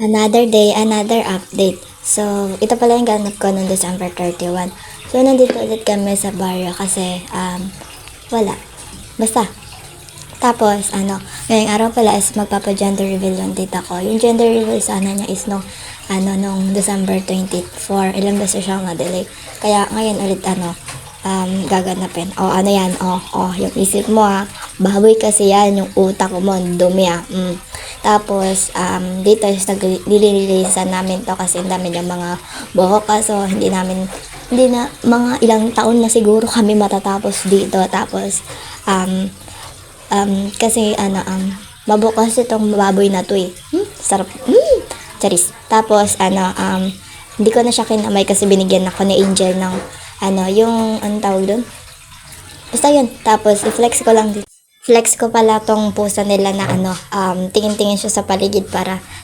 Another day, another update. So, ito pala yung ganap ko noong December 31. So, nandito ulit kami sa barrio kasi, wala. Basta. Tapos, ngayong araw pala is magpapa-gender reveal yung tita ko. Yung gender reveal sana niya is nung December 24. Ilang beses siyang na-delay. Kaya, ngayon ulit, gaganapin. Yan, yung isip mo baboy kasi yan, yung utak mo, dumi Tapos, dito is nilililisan namin to kasi dami yung mga buhok kaso hindi na, mga ilang taon na siguro kami matatapos dito. Tapos, kasi mabukas itong baboy na to sarap, charis. Tapos, hindi ko na siya kinamay kasi binigyan ako ni Angel ng, yung, anong tawag doon? Basta yun. Tapos, i-flex ko lang dito. Flex ko pala tong pusa nila na tingin-tingin siya sa paligid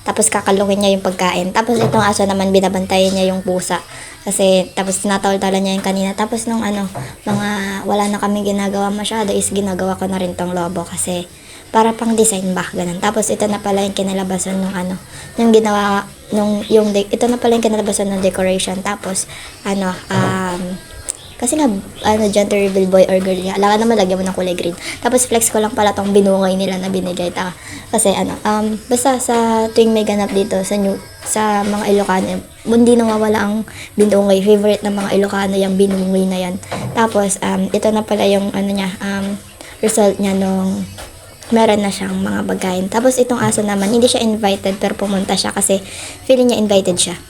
tapos kakalungin niya yung pagkain. Tapos itong aso naman binabantayan niya yung pusa. Kasi tapos tinatawal-tawalan niya yung kanina. Tapos nung mga wala na kami ginagawa masyado is ginagawa ko na rin tong lobo kasi para pang design ba, ganun. Tapos ito na pala yung kinalabasan nung ginawa ito na pala yung kinalabasan ng decoration. Tapos kasi nga, gender reveal boy or girl niya. Alangan naman lagyan mo ng kulay green. Tapos flex ko lang pala tong binungay nila na binigay. Kasi basta sa tuwing may ganap dito sa mga Ilocano, hindi nawawala ang binungay. Favorite ng mga Ilocano yung binungay na yan. Tapos, ito na pala yung result niya nung meron na siyang mga pagkain. Tapos itong aso naman, hindi siya invited pero pumunta siya kasi feeling niya invited siya.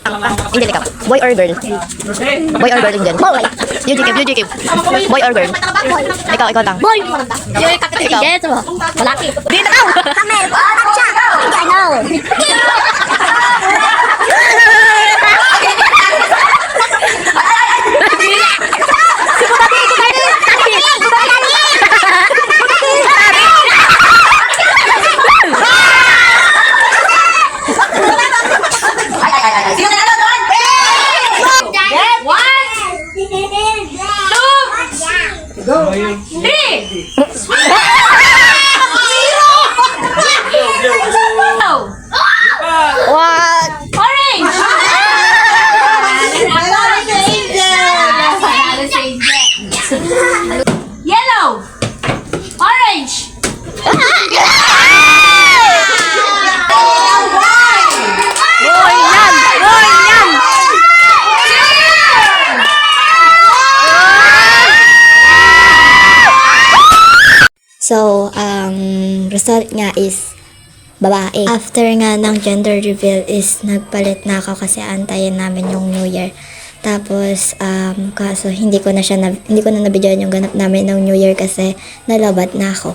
Hindi ka. Boy or girl? Boy or girl din dyan? Boy! UGK. Boy or girl? Ikaw lang. Boy! Ikaw. Yes mo. Malaki. Dito ka! Kami! Bakit siya? I know. What? Orange! Yellow! Orange! So, result nga is babae. After nga ng gender reveal is nagpalit na ako kasi antayin namin yung New Year. Tapos, kaso hindi ko na nabigyan yung ganap namin ng New Year kasi nalabat na ako.